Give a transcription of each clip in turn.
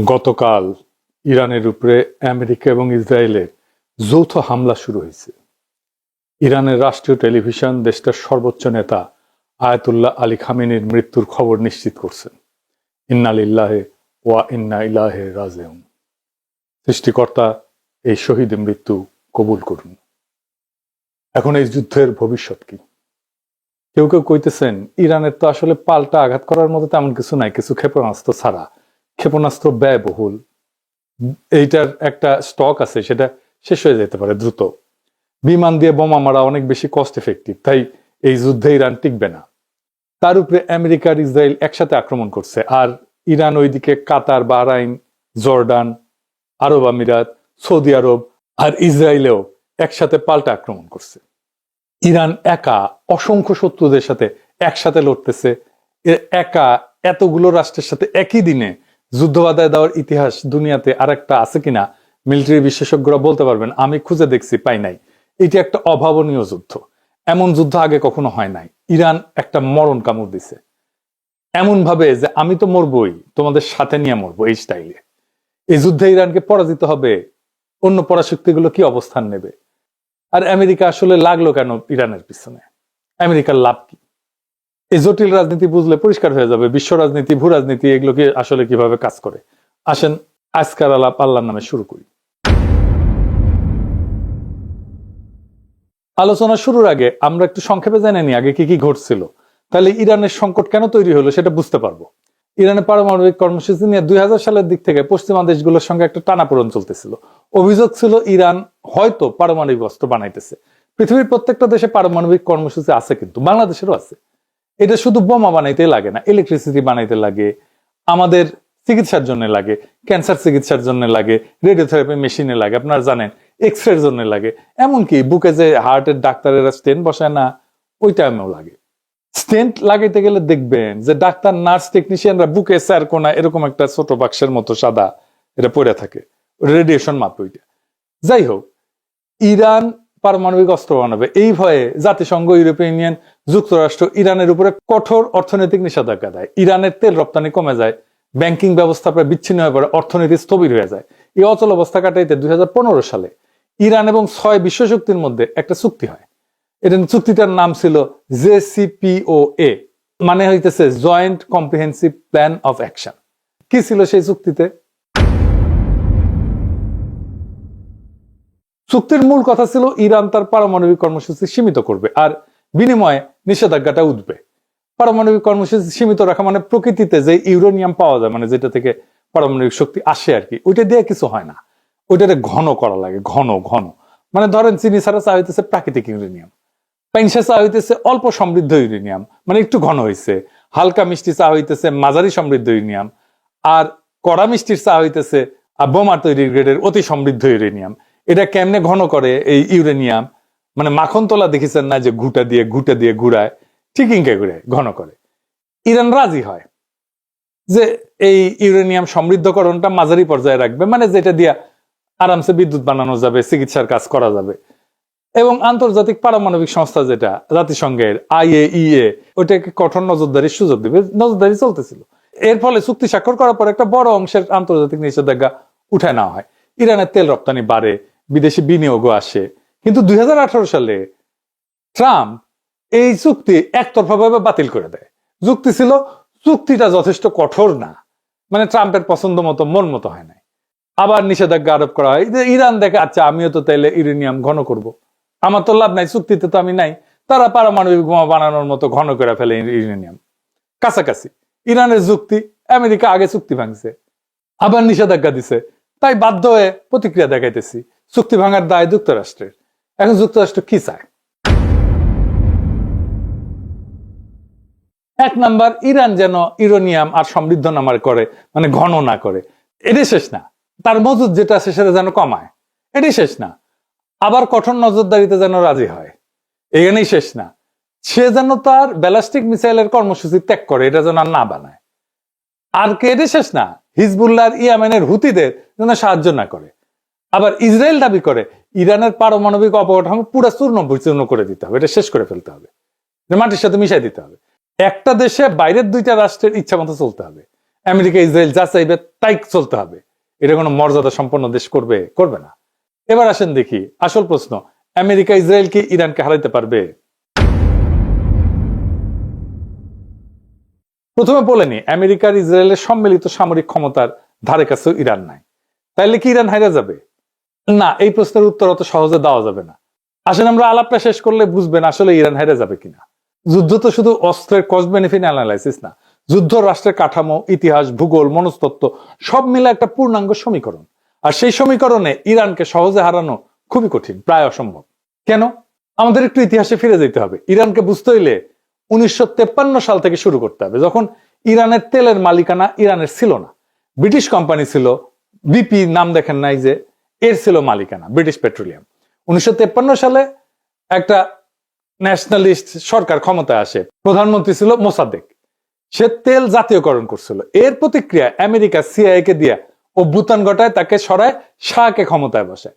গতকাল ইরানের উপরে আমেরিকা এবং ইসরায়েলের যৌথ হামলা শুরু হয়েছে। ইরানের রাষ্ট্রীয় টেলিভিশন দেশটার সর্বোচ্চ নেতা আয়াতুল্লাহ আলী খামেনির মৃত্যুর খবর নিশ্চিত করছেন। ইন্না লিল্লাহি ওয়া ইন্না ইলাইহি রাজিউন। সৃষ্টিকর্তা এই শহীদের মৃত্যু কবুল করুন। এখন এই যুদ্ধের ভবিষ্যৎ কি? কেউ কেউ কইতেছেন ইরানের তো আসলে পাল্টা আঘাত করার মতো তেমন কিছু নাই, কিছু ক্ষেপণাস্ত্র ছাড়া। ক্ষেপণাস্ত্র ব্যয়বহুল, এইটার একটা স্টক আছে, সেটা শেষ হয়ে যেতে পারে দ্রুত। বিমান দিয়ে বোমা মারা অনেক বেশি কস্ট এফেক্টিভ, তাই এই যুদ্ধে ইরান টিকবে না। তার উপরে আমেরিকা আর ইসরায়েল একসাথে আক্রমণ করছে, আর ইরান ওইদিকে কাতার, বাহরাইন, জর্ডান, আরব আমিরাত, সৌদি আরব আর ইসরায়েলেও একসাথে পাল্টা আক্রমণ করছে। ইরান একা অসংখ্য শত্রুদের সাথে একসাথে লড়তেছে। একা এতগুলো রাষ্ট্রের সাথে একই দিনে যুদ্ধ বাধায় দেওয়ার ইতিহাস দুনিয়াতে আর একটা আছে কিনা মিলিটারি বিশেষজ্ঞরা বলতে পারবেন। আমি খুঁজে দেখছি, পাই নাই। এটি একটা অভাবনীয় যুদ্ধ, এমন যুদ্ধ আগে কখনো হয় নাই। ইরান একটা মরণ কামড় দিছে এমন ভাবে যে আমি তো মরবই, তোমাদের সাথে নিয়ে মরবো, এই স্টাইলে। এই যুদ্ধে ইরানকে পরাজিত হবে, অন্য পরাশক্তিগুলো কি অবস্থান নেবে? আর আমেরিকা আসলে লাগলো কেন ইরানের পিছনে? আমেরিকার লাভ কি? এই জটিল রাজনীতি বুঝলে পরিষ্কার হয়ে যাবে বিশ্ব রাজনীতি, ভূ রাজনীতি এগুলো কি আসলে কিভাবে কাজ করে। আসেন আজকার আলাপ আল্লাহর নামে শুরু করি। আলোচনা শুরুর আগে আমরা একটু সংক্ষেপে জেনে নিই আগে কি কি ঘটছিল, তাহলে ইরানের সংকট কেন তৈরি হলো সেটা বুঝতে পারবো। ইরানের পারমাণবিক কর্মসূচি নিয়ে 2000 সালের দিক থেকে পশ্চিমা দেশগুলোর সঙ্গে একটা টানাপোড়েন চলতেছিল। অভিযোগ ছিল ইরান হয়তো পারমাণবিক অস্ত্র বানাইতেছে। পৃথিবীর প্রত্যেকটা দেশে পারমাণবিক কর্মসূচি আছে, কিন্তু বাংলাদেশেরও আছে। এটা শুধু বোমা বানাইতে লাগে না, ইলেকট্রিসিটি বানাইতে লাগে, আমাদের চিকিৎসার জন্য লাগে, ক্যান্সার চিকিৎসার জন্য লাগে, রেডিওথেরাপি মেশিনে লাগে, আপনারা জানেন, এক্সরের জন্য লাগে, এমনকি বুকে যে হার্টের ডাক্তারেরা স্টেন্ট বসায় না, ওই টাইমেও লাগে। স্টেন্ট লাগাইতে গেলে দেখবেন যে ডাক্তার, নার্স, টেকনিশিয়ানরা বুকে স্যারকোনা এরকম একটা ছোট বাক্সের মতো সাদা এটা পড়ে থাকে, রেডিয়েশন মাপে ওইটা। যাই হোক, ইরান পারমাণবিক অস্ত্র বানাবে এই ভয়ে জাতিসংঘ, ইউরোপিয়ান ইউনিয়ন, যুক্তরাষ্ট্র ইরানের উপরে কঠোর অর্থনৈতিক নিষেধাজ্ঞা দেয়। ইরানের তেল রপ্তানি কমে যায়, ব্যাংকিং ব্যবস্থা প্রায় বিচ্ছিন্ন হয়ে পড়ে, অর্থনীতি স্থবির হয়ে যায়। এই অচল অবস্থা কাটাইতে 2015 সালে ইরান এবং 6 বিশ্বশক্তির মধ্যে একটা চুক্তি হয়। এটা চুক্তিটার নাম ছিল JCPOA, মানে হইতেছে joint comprehensive plan of action. কি ছিল সেই চুক্তিতে? চুক্তির মূল কথা ছিল ইরান তার পারমাণবিক কর্মসূচি সীমিত করবে, আর বিনিময়ে নিষেধাজ্ঞাটা উঠবে। পারমাণবিক কর্মসূচি সীমিত রাখা মানে প্রকৃতিতে যে ইউরেনিয়াম পাওয়া যায়, মানে যেটা থেকে পারমাণবিক শক্তি আসে আর কি, ওইটা দিয়ে কিছু হয় না, ওইটাতে ঘন করা লাগে, ঘন ঘন। মানে ধরেন চিনি ছাড়া চা হইতেছে প্রাকৃতিক ইউরেনিয়াম, পাইনসা চা হইতেছে অল্প সমৃদ্ধ ইউরেনিয়াম, মানে একটু ঘন হয়েছে। হালকা মিষ্টি চা হইতেছে মাঝারি সমৃদ্ধ ইউরেনিয়াম, আর কড়া মিষ্টির চা হইতেছে বোমার তৈরি গ্রেডের অতি সমৃদ্ধ ইউরেনিয়াম। এটা কেমনে ঘন করে এই ইউরেনিয়াম? মানে মাখন তোলা দেখেছেন না, যে ঘুটা দিয়ে ঘুরায়, ঠিক ইনকে ঘুরে ঘন করে। ইরান রাজি হয় যে এই ইউরেনিয়াম সমৃদ্ধকরণটা মাঝারি পর্যায়ে রাখবে, মানে যেটা দিয়া আরামসে বিদ্যুৎ বানানো যাবে, চিকিৎসার কাজ করা যাবে। এবং আন্তর্জাতিক পারমাণবিক সংস্থা যেটা জাতিসংঘের IAEA, ওইটাকে কঠোর নজরদারির সুযোগ দিবে। নজরদারি চলতেছিল। এর ফলে চুক্তি স্বাক্ষর করার পর একটা বড় অংশের আন্তর্জাতিক নিষেধাজ্ঞা উঠায় নেওয়া হয়। ইরানের তেল রপ্তানি বাড়ে, বিদেশি বিনিয়োগও আসে। কিন্তু 2018 সালে ট্রাম্প এই চুক্তি একতরফাভাবে বাতিল করে দেয়। যুক্তি ছিল চুক্তিটা যথেষ্ট কঠোর না, মানে ট্রাম্পের পছন্দ মতো, মন মতো হয় নাই। আবার নিষেধাজ্ঞা আরোপ করা হয়। ইরান দেখে, আচ্ছা আমিও তো তাইলে ইউরেনিয়াম ঘন করব, আমার তো লাভ নাই, চুক্তিতে তো আমি নাই। তারা পারমাণবিক বোমা বানানোর মতো ঘন করে ফেলে ইউরেনিয়াম। কাছাকাছি ইরানের যুক্তি, আমেরিকা আগে চুক্তি ভাঙছে, আবার নিষেধাজ্ঞা দিছে, তাই বাধ্য হয়ে প্রতিক্রিয়া দেখাইতেছি। চুক্তি ভাঙার দায় যুক্তরাষ্ট্রের। এখন যুক্তরাষ্ট্র কি চায়? এক নাম্বার, ইরান যেন ইউরেনিয়াম আর সমৃদ্ধ নামার করে, মানে ঘন না করে। এটাই শেষ না, তার মজুদ যেটা আছে সেটা যেন কমায়, এটাই শেষ না। আবার কঠোর নজরদারিতে যেন রাজি হয়, এখানেই শেষ না। সে যেন তার ব্যালিস্টিক মিসাইলের কর্মসূচি ত্যাগ করে, এটা যেন আর না বানায়। আর কে? এটাই শেষ না, হিজবুল্লাহ আর ইয়েমেনের হুতিদের যেন সাহায্য না করে। আবার ইসরায়েল দাবি করে ইরানের পারমাণবিক অবকাঠামো পুরো চূর্ণ বিচূর্ণ করে দিতে হবে, এটা শেষ করে ফেলতে হবে, মাটির সাথে মিশাই দিতে হবে। একটা দেশে বাইরের 2টা রাষ্ট্রের ইচ্ছা মতো চলতে হবে। আমেরিকা ইসরায়েল যা চাইবে তাই চলতে হবে, এটা কোনো মর্যাদা সম্পন্ন দেশ করবে না। এবার আসেন দেখি আসল প্রশ্ন, আমেরিকা ইসরায়েল কি ইরানকে হারাইতে পারবে? প্রথমে বলেনি আমেরিকার ইসরায়েলের সম্মিলিত সামরিক ক্ষমতার ধারে কাছেও ইরান নাই, তাইলে কি ইরান হারা যাবে? না, এই প্রশ্নের উত্তর অত সহজে দেওয়া যাবে না। আসেন আমরা আলাপটা শেষ করলে বুঝবেন আসলে ইরান হেরে যাবে কিনা। যুদ্ধ তো শুধু অস্ত্রের কস্ট বেনিফিট অ্যানালাইসিস না, যুদ্ধ রাষ্ট্রের কাঠামো, ইতিহাস, ভূগোল, মনস্তত্ত্ব সব মিলে একটা পূর্ণাঙ্গ সমীকরণ। আর সেই সমীকরণে ইরানকে সহজে হারানো খুবই কঠিন, প্রায় অসম্ভব। কেন? আমাদের একটু ইতিহাসে ফিরে যেতে হবে। ইরানকে বুঝতে হইলে 1953 সাল থেকে শুরু করতে হবে, যখন ইরানের তেলের মালিকানা ইরানের ছিল না, ব্রিটিশ কোম্পানি ছিল, বিপি নাম দেখেন নাই যে, এর ছিল মালিকানা, ব্রিটিশ পেট্রোলিয়াম। 1953 সালে একটা ন্যাশনালিস্ট সরকার ক্ষমতায় আসে, প্রধানমন্ত্রী ছিল মোসাদ্দেক, সে তেল জাতীয়করণ করছিল। এর প্রতিক্রিয়া আমেরিকা সিআইএ কে দিয়া অভ্যুত্থান ঘটায়, তাকে সরায়, শাহকে ক্ষমতায় বসায়।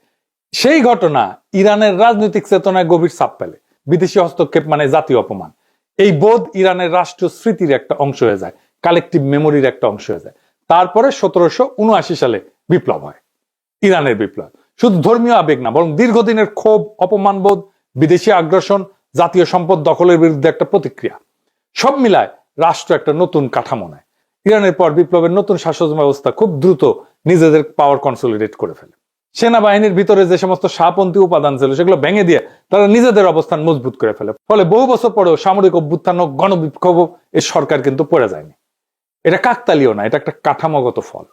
সেই ঘটনা ইরানের রাজনৈতিক চেতনায় গভীর ছাপ ফেলে। বিদেশি হস্তক্ষেপ মানে জাতীয় অপমান, এই বোধ ইরানের রাষ্ট্র স্মৃতির একটা অংশ হয়ে যায়, কালেকটিভ মেমোরির একটা অংশ হয়ে যায়। তারপরে 1779 সালে বিপ্লব হয়, ইরানের বিপ্লব। শুধু ধর্মীয় আবেগ না, বরং দীর্ঘদিনের ক্ষোভ, অপমানবোধ, বিদেশি আগ্রাসন, জাতীয় সম্পদ দখলের বিরুদ্ধে একটা প্রতিক্রিয়া, সব মিলায় রাষ্ট্র একটা নতুন কাঠামো নেয়। ইরানের পর বিপ্লবের নতুন শাসন ব্যবস্থা খুব দ্রুত নিজেদের পাওয়ার কনসলিডেট করে ফেলে। সেনাবাহিনীর ভিতরে যে সমস্ত শাহপন্থী উপাদান ছিল সেগুলো ভেঙে দিয়ে তারা নিজেদের অবস্থান মজবুত করে ফেলে। ফলে বহু বছর পরেও সামরিক অভ্যুত্থান ও গণবিক্ষোভ এই সরকার কিন্তু পড়ে যায়নি। এটা কাকতালীয় না, এটা একটা কাঠামোগত ফল।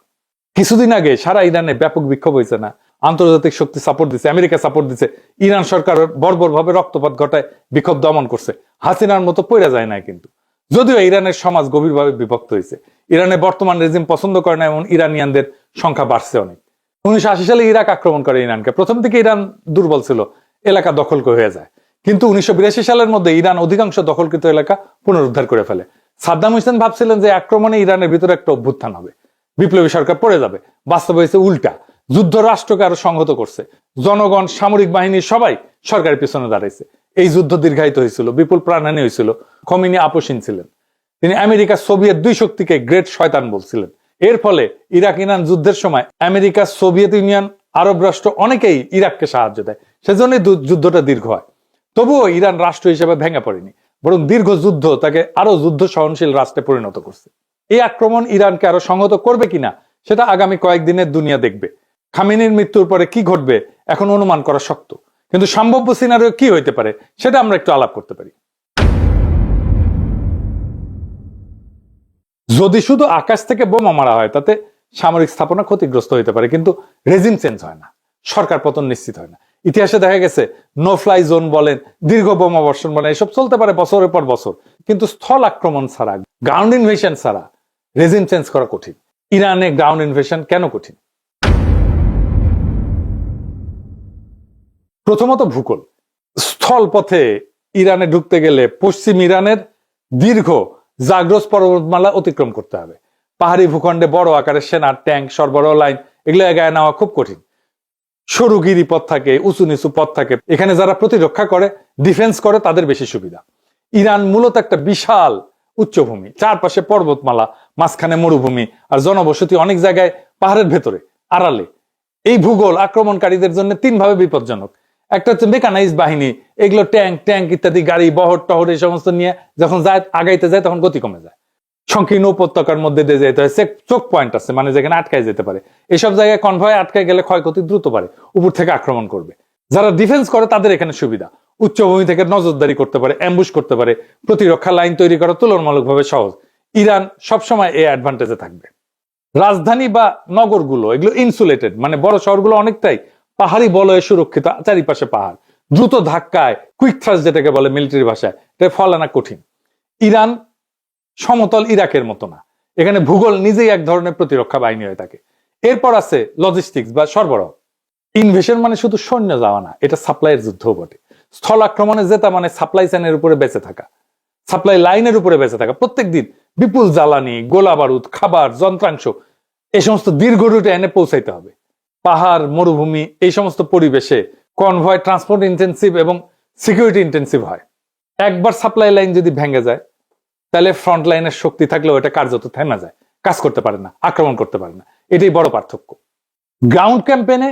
কিছুদিন আগে সারা ইরানে ব্যাপক বিক্ষোভ হয়েছে না? আন্তর্জাতিক শক্তি সাপোর্ট দিচ্ছে, আমেরিকা সাপোর্ট দিচ্ছে, ইরান সরকার বর্বর ভাবে রক্তপাত ঘটায় বিক্ষোভ দমন করছে, হাসিনার মতো পড়ে যায় না। কিন্তু যদিও ইরানের সমাজ গভীরভাবে বিভক্ত হয়েছে, ইরানের বর্তমান রেজিম পছন্দ করে না এমন ইরানিয়ানদের সংখ্যা বাড়ছে অনেক। 1980 সালে ইরাক আক্রমণ করে ইরানকে। প্রথম থেকে ইরান দুর্বল ছিল, এলাকা দখল হয়ে যায়, কিন্তু 1982 সালের মধ্যে ইরান অধিকাংশ দখলকৃত এলাকা পুনরুদ্ধার করে ফেলে। সাদ্দাম হোসেন ভাবছিলেন যে আক্রমণে ইরানের ভিতরে একটা অভ্যুত্থান হবে, বিপ্লবী সরকার পড়ে যাবে। বাস্তবে হয়েছে উল্টা, যুদ্ধ রাষ্ট্রকে আরো সংহত করছে, জনগণ, সামরিক বাহিনী সবাই সরকারের পিছনে দাঁড়াইছে। এই যুদ্ধ দীর্ঘায়িত হয়েছিল, বিপুল প্রাণহানি হয়েছিল। খমিনি আপোষহীন ছিলেন, তিনি আমেরিকা সোভিয়েত দুই শক্তিকে গ্রেট শয়তান বলছিলেন। এর ফলে ইরাক ইরান যুদ্ধের সময় আমেরিকা, সোভিয়েত ইউনিয়ন, আরব রাষ্ট্র অনেকেই ইরাককে সাহায্য দেয়, সেজন্যই যুদ্ধটা দীর্ঘ হয়। তবুও ইরান রাষ্ট্র হিসেবে ভেঙে পড়েনি, বরং দীর্ঘ যুদ্ধ তাকে আরো যুদ্ধ সহনশীল রাষ্ট্রে পরিণত করছে। এই আক্রমণ ইরানকে আরো সংহত করবে কিনা সেটা আগামী কয়েকদিনের দুনিয়া দেখবে। খামেনির মৃত্যুর পরে কি ঘটবে এখন অনুমান করা শক্ত, কিন্তু সম্ভাব্য সিনারিও কি হইতে পারে সেটা আমরা একটু আলাপ করতে পারি। যদি শুধু আকাশ থেকে বোমা মারা হয় তাতে সামরিক স্থাপনা ক্ষতিগ্রস্ত হইতে পারে, কিন্তু রেজিম চেঞ্জ হয় না, সরকার পতন নিশ্চিত হয় না। ইতিহাসে দেখা গেছে নো ফ্লাই জোন বলেন, দীর্ঘ বোমা বর্ষণ বলেন, এসব চলতে পারে বছরের পর বছর, কিন্তু স্থল আক্রমণ ছাড়া, গ্রাউন্ড ইনভেশন ছাড়া রেজিম চেঞ্জ করা কঠিন। ইরানে গ্রাউন্ড ইনভেশন কেন কঠিন? প্রথমত ভূগোল। স্থল পথে ইরানে ঢুকতে গেলে পশ্চিম ইরানের দীর্ঘ জাগ্রস পর্বতমালা অতিক্রম করতে হবে। পাহাড়ি ভূখণ্ডে বড় আকারের সেনা, ট্যাঙ্ক, সরবরাহ লাইন এগুলো এগায় নেওয়া খুব কঠিন। সরু গিরিপথ থাকে, উঁচু নিচু পথ থাকে, এখানে যারা প্রতিরক্ষা করে, ডিফেন্স করে, তাদের বেশি সুবিধা। ইরান মূলত একটা বিশাল উচ্চভূমি, চারপাশে পর্বতমালা, মাঝখানে মরুভূমি, আর জনবসতি অনেক জায়গায় পাহাড়ের ভেতরে, আড়ালে। এই ভূগোল আক্রমণকারীদের জন্য তিনভাবে বিপজ্জনক। একটা হচ্ছে মেকানাইজ বাহিনী, এগুলো ট্যাঙ্ক ইত্যাদি, গাড়ি, বহর টহর এই সমস্ত নিয়ে যখন যায়, আগাইতে যায়, তখন গতি কমে যায়। সংকীর্ণ উপত্যকার মধ্যে দিয়ে যেতে হয়, চোখ পয়েন্ট আছে, মানে যেখানে আটকায় যেতে পারে। এসব জায়গায় কনভয় আটকায় গেলে ক্ষয়ক্ষতি দ্রুত পারে, উপর থেকে আক্রমণ করবে। যারা ডিফেন্স করে তাদের এখানে সুবিধা, উচ্চভূমি থেকে নজরদারি করতে পারে, অ্যাম্বুশ করতে পারে, প্রতিরক্ষা লাইন তৈরি করা তুলনামূলকভাবে সহজ। ইরান সবসময় এই অ্যাডভান্টেজে থাকবে। রাজধানী বা নগরগুলো এগুলো ইনসুলেটেড, মানে বড় শহরগুলো অনেকটাই পাহাড়ি বলয়ে সুরক্ষিত, চারিপাশে পাহাড়। দ্রুত ধাক্কায়, কুইক থ্রাস্ট যেটাকে বলে মিলিটারি ভাষায়, এটা ফল আনা কঠিন। ইরান সমতল ইরাকের মতো না, এখানে ভূগোল নিজেই এক ধরনের প্রতিরক্ষা বাহিনী হয়ে থাকে। এরপর আছে লজিস্টিক্স বা সরবরাহ। ইনভেশন মানে শুধু সৈন্য যাওয়া না, এটা সাপ্লাইয়ের যুদ্ধ বটে। স্থল আক্রমণে জেতা মানে সাপ্লাই চেনের উপরে বেঁচে থাকা, সাপ্লাই লাইনের উপরে বেঁচে থাকা। প্রত্যেক দিন বিপুল জ্বালানি, গোলা বারুদ, খাবার, যন্ত্রাংশ এই সমস্ত দীর্ঘ রুটে এনে পৌঁছাইতে হবে। পাহাড়, মরুভূমি এই সমস্ত পরিবেশে কনভয় ট্রান্সপোর্ট ইন্টেন্সিভ এবং সিকিউরিটি ইন্টেন্সিভ হয়। একবার সাপ্লাই লাইন যদি ভেঙে যায়, তাহলে ফ্রন্ট লাইনের শক্তি থাকলেও এটা কার্যত থেমে যায়, কাজ করতে পারে না, আক্রমণ করতে পারে না। এটাই বড় পার্থক্য। গ্রাউন্ড ক্যাম্পেনে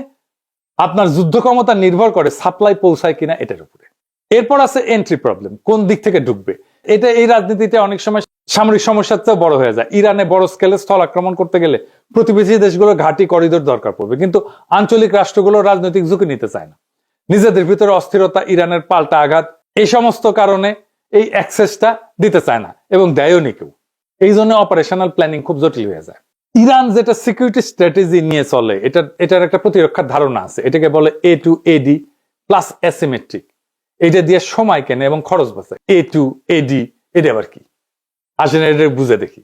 আপনার যুদ্ধ ক্ষমতা নির্ভর করে সাপ্লাই পৌঁছায় কিনা এটার উপরে। এরপর আছে এন্ট্রি প্রবলেম, কোন দিক থেকে ঢুকবে। এটা এই রাজনীতিতে অনেক সময় সামরিক সমস্যার চেয়ে বড় হয়ে যায়। ইরানে বড় স্কেলে স্থল আক্রমণ করতে গেলে প্রতিবেশী দেশগুলোর ঘাঁটি করিডোর দরকার পড়বে, কিন্তু আঞ্চলিক রাষ্ট্রগুলো রাজনৈতিক ঝুঁকি নিতে চায় না। নিজেদের ভিতরে অস্থিরতা, ইরানের পাল্টা আঘাত, এই সমস্ত কারণে এই অ্যাক্সেসটা দিতে চায় না এবং দেয়ও নি কেউ। এই জন্য অপারেশনাল প্ল্যানিং খুব জটিল হয়ে যায়। ইরান যেটা সিকিউরিটি স্ট্র্যাটেজি নিয়ে চলে, এটার একটা প্রতিরক্ষার ধারণা আছে। এটাকে বলে এ টু এডি প্লাস অ্যাসিমেট্রিক। এটা দিয়ে সময় কেনে এবং খরচ বাঁচে। এ টু এডি এটা আবার কি আসলে এটা বুঝে দেখি।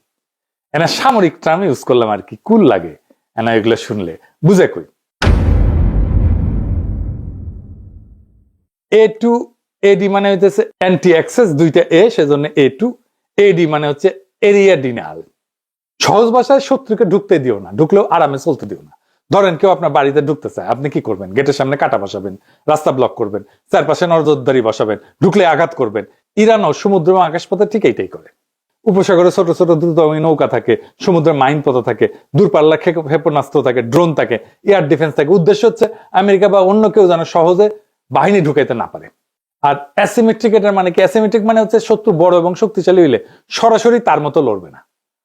এনা সামরিক টার্ম ইউজ করলাম আর কি, কুল লাগে এনা এগুলো শুনলে, বুঝে কই। এ টু এডি মানে হইতেছে অ্যান্টি অ্যাক্সেস, দুইটা এ, সেজন্য এ টু এডি মানে হচ্ছে এরিয়া ডিনাল। সহজ ভাষায় শত্রুকে ঢুকতে দিও না, ঢুকলেও আরামে চলতে দিও না। ধরেন কেউ আপনার বাড়িতে ঢুকতে চায়, আপনি কি করবেন? গেটের সামনে কাটা বসাবেন, রাস্তা ব্লক করবেন, চারপাশে নজরদারি বসাবেন, ঢুকলে আঘাত করবেন। ইরানও সমুদ্র এবং আকাশপথে ঠিক এইটাই করে। উপসাগরে ছোট ছোট দ্রুতগামী নৌকা থাকে, সমুদ্রের মাইন পথ থাকে, দূরপাল্লা ক্ষেপণাস্ত্র থাকে, ড্রোন থাকে, এয়ার ডিফেন্স থাকে। উদ্দেশ্য হচ্ছে আমেরিকা বা অন্য কেউ যেন সহজে বাহিনী ঢুকাইতে না পারে। আর অ্যাসিমেট্রিক, এটার মানে কি? অ্যাসিমেট্রিক মানে হচ্ছে শত্রু বড় এবং শক্তিশালী হইলে সরাসরি তার মতো লড়বে না,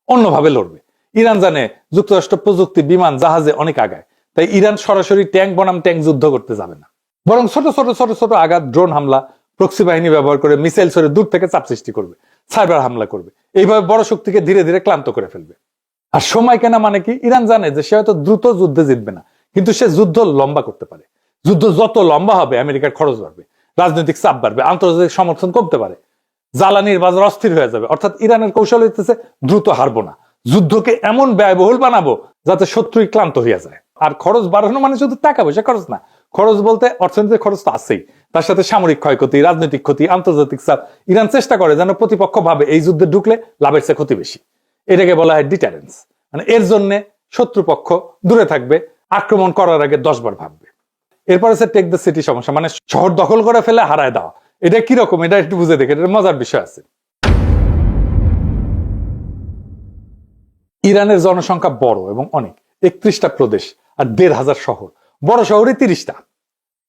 অন্যভাবে লড়বে। ইরান জানে যুক্তরাষ্ট্র প্রযুক্তি, বিমান, জাহাজে অনেক আগায়, তাই ইরান সরাসরি ট্যাঙ্ক বনাম ট্যাঙ্ক যুদ্ধ করতে যাবে না, বরং ছোট ছোট ছোট ছোট আঘাত, ড্রোন হামলা, প্রক্সি বাহিনী ব্যবহার করে মিসাইল ছড়ে দূর থেকে চাপ সৃষ্টি করবে, সাইবার হামলা করবে। এইভাবে বড় শক্তিকে ধীরে ধীরে ক্লান্ত করে ফেলবে। আর সময় কেনা মানে কি? ইরান জানে যে সে হয়তো দ্রুত যুদ্ধে জিতবে না, কিন্তু সে যুদ্ধ লম্বা করতে পারে। যুদ্ধ যত লম্বা হবে আমেরিকার খরচ বাড়বে, রাজনৈতিক চাপ বাড়বে, আন্তর্জাতিক সমর্থন কমতে পারে, জ্বালানির বাজার অস্থির হয়ে যাবে। অর্থাৎ ইরানের কৌশল হইতেছে দ্রুত হারবো না, যুদ্ধকে এমন ব্যয়বহুল বানাবো যাতে শত্রুই ক্লান্ত হইয়া যায়। আর খরচ বাড়ানো মানে শুধু টাকা পয়সা খরচ না, খরচ বলতে অর্থনৈতিক খরচ তো আছেই, তার সাথে সামরিক ক্ষয়ক্ষতি, রাজনৈতিক ক্ষতি, আন্তর্জাতিক চাপ। ইরান চেষ্টা করে যেন প্রতিপক্ষ ভাবে এই যুদ্ধে ঢুকলে লাভের চেয়ে ক্ষতি বেশি। এটাকে বলা হয় ডিটারেন্স। মানে এর জন্য শত্রুপক্ষ দূরে থাকবে, আক্রমণ করার আগে 10 বার ভাববে। এরপর হচ্ছে টেক দ্য সিটি সমস্যা, মানে শহর দখল করে ফেলে হারায় দেওয়া। এটা কিরকম, এটা একটু বুঝে দেখে, এটা মজার বিষয় আছে। ইরানের জনসংখ্যা বড় এবং অনেক, 31টা প্রদেশ আর 1,500 শহর। বড় শহরে 30টা,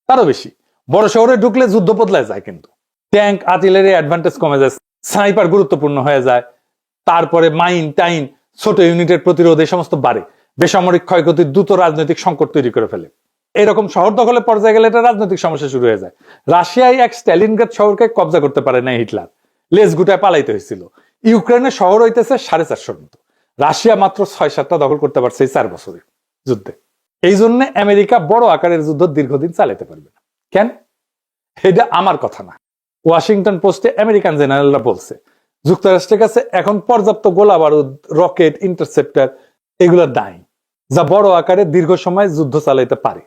তারও বেশি। বড় শহরে ঢুকলে যুদ্ধ বদলায় যায়, কিন্তু ট্যাঙ্ক, আর্টিলারি অ্যাডভান্টেজ কমে যায়, স্নাইপার গুরুত্বপূর্ণ হয়ে যায়, তারপরে মাইন টাইন, ছোট ইউনিটের প্রতিরোধ, এই সমস্ত বাড়ে। বেসামরিক ক্ষয়ক্ষতি দ্রুত রাজনৈতিক সংকট তৈরি করে ফেলে। এরকম শহর দখলের পর্যায়ে গেলে এটা রাজনৈতিক সমস্যা শুরু হয়ে যায়। রাশিয়ায় এক স্ট্যালিনগ্রাদ শহরকে কবজা করতে পারে না হিটলার, লেজ গুটায় পালাইতে হয়েছিল। ইউক্রেনের শহর হইতেছে 450 মতো, রাশিয়া মাত্র 6-7টা দখল করতে পারছে এই 4 বছরের যুদ্ধে। এই জন্য আমেরিকা বড় আকারের যুদ্ধ দীর্ঘদিন চালাতে পারবে না। কেন? এটা আমার কথা না, ওয়াশিংটন পোস্টে আমেরিকান জেনারেলরা বলছে যুক্তরাষ্ট্রের কাছে এখন পর্যাপ্ত গোলা বারুদ, রকেট, ইন্টারসেপ্টার এগুলো নাই, যা বড় আকারে দীর্ঘ সময় যুদ্ধ চালাইতে পারে।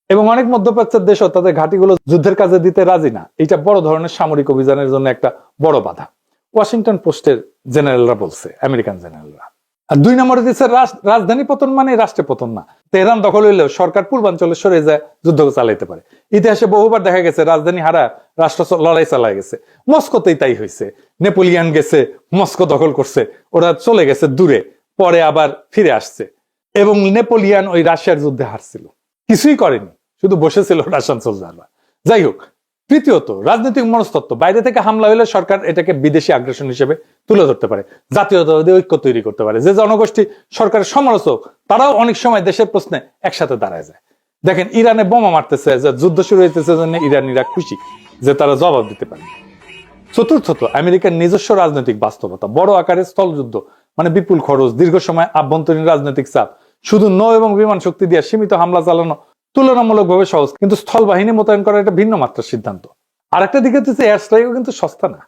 এবং অনেক মধ্যপ্রাচ্যের দেশও তাদের ঘাঁটিগুলো যুদ্ধের কাজে দিতে রাজি না। এটা বড় ধরনের সামরিক অভিযানের জন্য একটা বড় বাধা, ওয়াশিংটন পোস্টের জেনারেলরা বলছে, আমেরিকান জেনারেলরা। আর 2 নম্বরে দিচ্ছে রাজধানী পতন মানে রাষ্ট্রে পতন না। তেহরান দখল হইলেও সরকার পূর্বাঞ্চলে সরে যায়, যুদ্ধ চালাইতে পারে। ইতিহাসে বহুবার দেখা গেছে রাজধানী হারা রাষ্ট্র লড়াই চালায় গেছে। মস্কোতেই তাই হয়েছে, নেপোলিয়ান গেছে, মস্কো দখল করছে, ওরা চলে গেছে দূরে, পরে আবার ফিরে আসছে। এবং নেপোলিয়ান ওই রাশিয়ার যুদ্ধে হারছিল, কিছুই করেনি, শুধু বসেছিল রাশিয়ান সোলজাররা। যাই হোক, তৃতীয়ত রাজনৈতিক মনস্তত্ত্ব। বাইরে থেকে হামলা হলে সরকার এটাকে বিদেশি আগ্রাসন হিসেবে তুলে ধরতে পারে, জাতীয়তাবাদী ঐক্য তৈরি করতে পারে। যে জনগোষ্ঠী সরকারের সমালোচক তারাও অনেক সময় দেশের প্রশ্নে একসাথে দাঁড়ায় যায়। দেখেন ইরানে বোমা মারতেছে, যুদ্ধ শুরু হইতেছে, জন্য ইরানিরা খুশি যে তারা জবাব দিতে পারে। চতুর্থত আমেরিকার নিজস্ব রাজনৈতিক বাস্তবতা। বড় আকারের স্থলযুদ্ধ মানে বিপুল খরচ, দীর্ঘ সময় আভ্যন্তরীণ রাজনৈতিক চাপ। শুধু নৌ এবং বিমান শক্তি দিয়ে সীমিত হামলা চালানো তুলনামূলকভাবে সহজ, কিন্তু স্থল বাহিনী মোতায়েন করা একটা ভিন্ন মাত্রার সিদ্ধান্ত। আর একটা দিকে হচ্ছে এয়ার স্ট্রাইকও কিন্তু সস্তা না।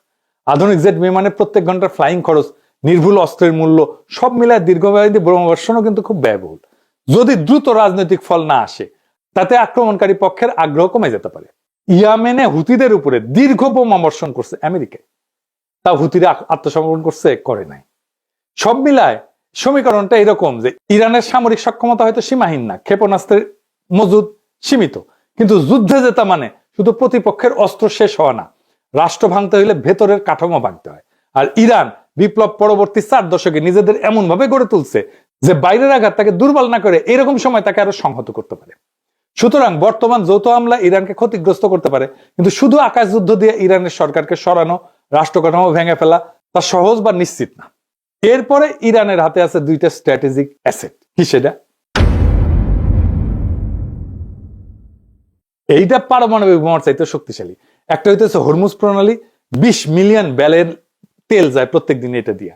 আধুনিক জেট বিমানের প্রত্যেক ঘন্টার ফ্লাইং খরচ, নির্ভুল অস্ত্রের মূল্য, সব মিলায় দীর্ঘমেয়াদী বোমাবর্ষণও কিন্তু খুব ব্যয়বহুল। যদি দ্রুত রাজনৈতিক ফল না আসে, তাতে আক্রমণকারী পক্ষের আগ্রহ কমে যেতে পারে। ইয়েমেনে হুতিদের উপরে দীর্ঘ বোমাবর্ষণ করছে আমেরিকায়, তা হুতিরা আত্মসমর্পণ করছে? করে নাই। সব মিলায় সমীকরণটা এরকম যে ইরানের সামরিক সক্ষমতা হয়তো সীমাহীন না, ক্ষেপণাস্ত্রের মজুদ সীমিত, কিন্তু যুদ্ধে জেতা মানে শুধু প্রতিপক্ষের অস্ত্র শেষ হওয়া না, রাষ্ট্র ভাঙতে হইলে ভেতরের কাঠামো ভাঙতে হয়। আর ইরান বিপ্লব পরবর্তী 4 দশকে নিজেদের এমন ভাবে গড়ে তুলছে যে বাইরের আঘাত তাকে দুর্বল না করে এরকম সময় তাকে আরো সংহত করতে পারে। সুতরাং বর্তমান যৌথ হামলা ইরানকে ক্ষতিগ্রস্ত করতে পারে, কিন্তু শুধু আকাশ যুদ্ধ দিয়ে ইরানের সরকারকে সরানো, রাষ্ট্র কাঠামো ভেঙে ফেলা তা সহজ বা নিশ্চিত না। এরপরে ইরানের হাতে আছে 2টা স্ট্র্যাটেজিক অ্যাসেট। কি সেটা? এইটা পারমাণবিক বোমার চাইতে শক্তিশালী। একটা হইতেছে হরমুজ প্রণালী, 20 মিলিয়ন ব্যারেল তেল যায় প্রত্যেক দিন এটা দিয়া।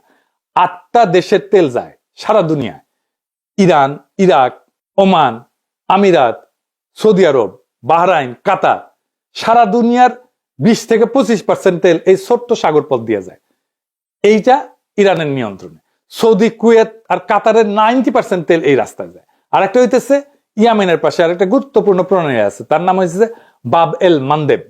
8টা দেশের তেল যায় সারা দুনিয়ায়, ইরান, ইরাক, ওমান, আমিরাত, সৌদি আরব, বাহরাইন, কাতার, সারা দুনিয়ার 20 থেকে 25% তেল এই ছোট্ট সাগর পথ দিয়ে যায়। এইটা ইরানের নিয়ন্ত্রণে। সৌদি, কুয়েত আর কাতারের 90% তেল এই রাস্তায় যায়। আর একটা হইতেছে ইয়ামেনের পাশে আর একটা গুরুত্বপূর্ণ প্রণালী আছে, তার নাম হয়েছে বাব এল মানদেব।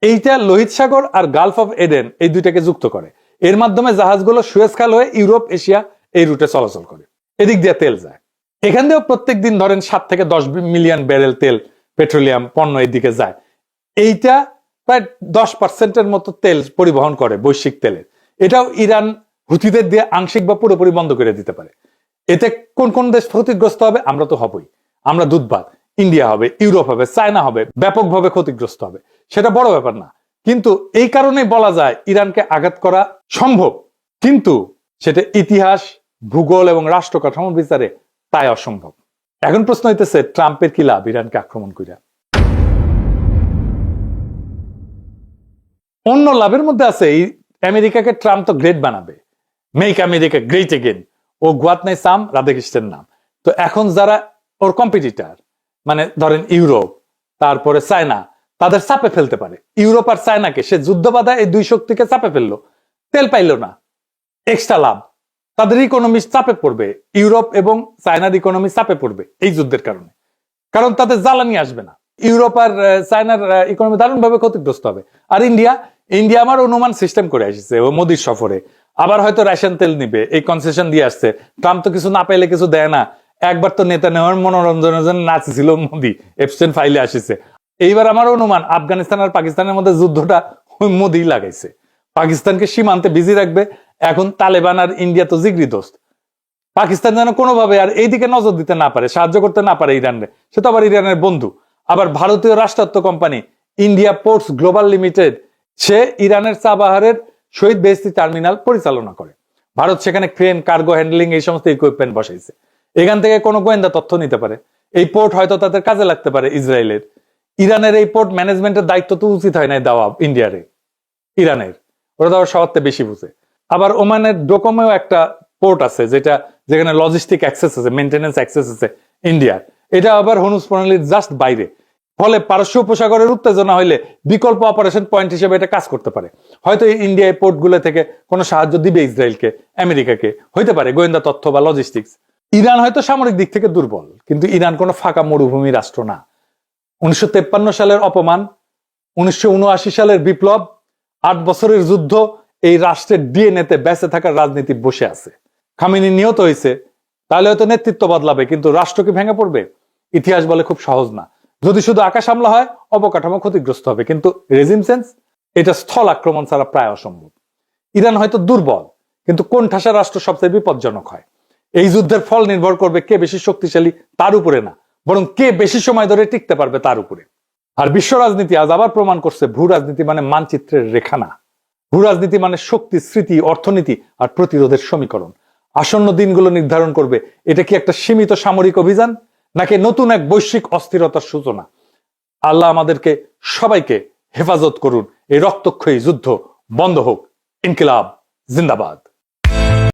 এইটা লোহিত সাগর আর গালফ অফ এডেন এই দুইটাকে যুক্ত করে। এর মাধ্যমে জাহাজগুলো সুয়েজ খাল হয়ে ইউরোপ, এশিয়া এই রুটে চলাচল করে। এদিক দিয়ে তেল যায়। এখান দিয়েও প্রত্যেক দিন ধরেন 7 থেকে 10 মিলিয়ন ব্যারেল তেল, পেট্রোলিয়াম পণ্য এদিকে যায়। এইটা প্রায় 10%-এর মতো তেল পরিবহন করে বৈশ্বিক তেলের। এটাও ইরান হুথিদের দিয়ে আংশিক বা পুরোপুরি বন্ধ করে দিতে পারে। এতে কোন কোন দেশ ক্ষতিগ্রস্ত হবে? আমরা তো হবই, আমরা দুধভাত। ইন্ডিয়া হবে, ইউরোপ হবে, চায়না হবে, ব্যাপকভাবে ক্ষতিগ্রস্ত হবে। সেটা বড় ব্যাপার না, কিন্তু এই কারণেই বলা যায় ইরানকে আঘাত করা সম্ভব, কিন্তু সেটা ইতিহাস, ভূগোল এবং রাষ্ট্র কাঠামোর বিচারে তাই অসম্ভব। এখন প্রশ্ন হইতেছে ট্রাম্পের কি লাভ ইরানকে আক্রমণ কইরা? অন্য লাভের মধ্যে আছে আমেরিকাকে ট্রাম্প তো গ্রেট বানাবে, মেক আমেরিকা গ্রেট এগেন। ও গুয়াত নাই সাম রাধাকৃষ্ণের নাম। তো এখন যারা ওর কম্পিটিটর, মানে ধরেন ইউরোপ, তারপরে চায়না, তাদের চাপে ফেলতে পারে। ইউরোপ আর চায়নাকে সে যুদ্ধ বাধা এই দুই শক্তিকে চাপে ফেললো, তেল পাইলো না, এক্সট্রা লাভ। তাদের ইকোনমি চাপে পড়বে, ইউরোপ এবং চায়নার ইকোনমি চাপে পড়বে এই যুদ্ধের কারণে, কারণ তাদের জ্বালানি আসবে না। ইউরোপ আর চায়নার ইকোনমি দারুণভাবে ক্ষতিগ্রস্ত হবে। আর ইন্ডিয়া আমার অনুমান সিস্টেম করে আসছে ও মোদির সফরে, আবার হয়তো রাশিয়ান তেল নিবে, এই কনসেশন দিয়ে আসছে। ট্রাম্প তো কিছু না পাইলে কিছু দেয় না। একবার তো নেতা নেওয়ার মনোরঞ্জনের জন্য নাচছিল মোদি, এপস্টেইন ফাইলে আসিছে। এইবার আমার অনুমান আফগানিস্তান আর পাকিস্তানের মধ্যে যুদ্ধটা ওই মোদি লাগাইছে, পাকিস্তানকে সীমান্তে বিজি রাখবে। এখন তালেবান আর ইন্ডিয়া তো জিগরি দোস্ত, পাকিস্তান যেন কোনোভাবে আর এইদিকে নজর দিতে না পারে, সাহায্য করতে না পারে ইরানরে। সে তো আবার ইরানের বন্ধু। আবার ভারতীয় রাষ্ট্রায়ত্ত company India Ports Global Limited, সে ইরানের চাবাহারের শহীদ বেহেশতি টার্মিনাল পরিচালনা করে। ভারত সেখানে ক্রেন, কার্গো হ্যান্ডলিং এই সমস্ত ইকুইপমেন্ট বসাইছে। এখান থেকে কোনো গোয়েন্দা তথ্য নিতে পারে। এই পোর্ট হয়তো তাদের কাজে লাগতে পারে ইসরায়েলের। ইরানের এই পোর্ট ম্যানেজমেন্টের দায়িত্ব তো উচিত হয় না দেওয়া ইন্ডিয়ারে, ইরানের। ওরা তো আবার সবার বেশি বুঝে। আবার ওমানের ডোকোমেও একটা পোর্ট আছে যেখানে লজিস্টিক অ্যাক্সেস আছে, মেইনটেনেন্স অ্যাক্সেস আছে ইন্ডিয়ার। এটা আবার হরমুজ প্রণালীর জাস্ট বাইরে। ফলে পারস্য উপসাগরের উত্তেজনা হইলে বিকল্প অপারেশন পয়েন্ট হিসেবে এটা কাজ করতে পারে। হয়তো ইন্ডিয়া এই পোর্টগুলো থেকে কোনো সাহায্য দিবে ইসরায়েলকে, আমেরিকাকে, হইতে পারে গোয়েন্দা তথ্য বা লজিস্টিক্স। ইরান হয়তো সামরিক দিক থেকে দুর্বল, কিন্তু ইরান কোনো ফাঁকা মরুভূমি রাষ্ট্র না। 1953 সালের অপমান, 1979 সালের বিপ্লব, 8 বছরের যুদ্ধ এই রাষ্ট্রের ডিএনএতে বেঁচে থাকার রাজনীতি বসে আছে। খামেনি নিহত হয়েছে, তাহলে হয়তো নেতৃত্ব বদলাবে, কিন্তু রাষ্ট্র কি ভেঙে পড়বে? ইতিহাস বলে খুব সহজ না। যদি শুধু আকাশ হামলা হয় অবকাঠামো ক্ষতিগ্রস্ত হবে, কিন্তু রেজিম চেঞ্জ এটা স্থল আক্রমণ ছাড়া প্রায় অসম্ভব। ইরান হয়তো দুর্বল, কিন্তু কোন ঠাসা রাষ্ট্র সবচেয়ে বিপজ্জনক হয়? এই যুদ্ধের ফল নির্ভর করবে কে বেশি শক্তিশালী তার উপরে না, বরং কে বেশি সময় ধরে টিকতে পারবে তার উপরে। আর বিশ্ব রাজনীতি আজ আবার প্রমাণ করছে ভূ রাজনীতি মানে মানচিত্রের রেখা না। ভূ রাজনীতি মানে শক্তি, স্মৃতি, অর্থনীতি আর প্রতিরোধের সমীকরণ। আসন্ন দিনগুলো নির্ধারণ করবে এটা কি একটা সীমিত সামরিক অভিযান নাকি নতুন এক বৈশ্বিক অস্থিরতার সূচনা। আল্লাহ আমাদেরকে সবাইকে হেফাজত করুন। এই রক্তক্ষয়ী যুদ্ধ বন্ধ হোক। ইনকিলাব জিন্দাবাদ।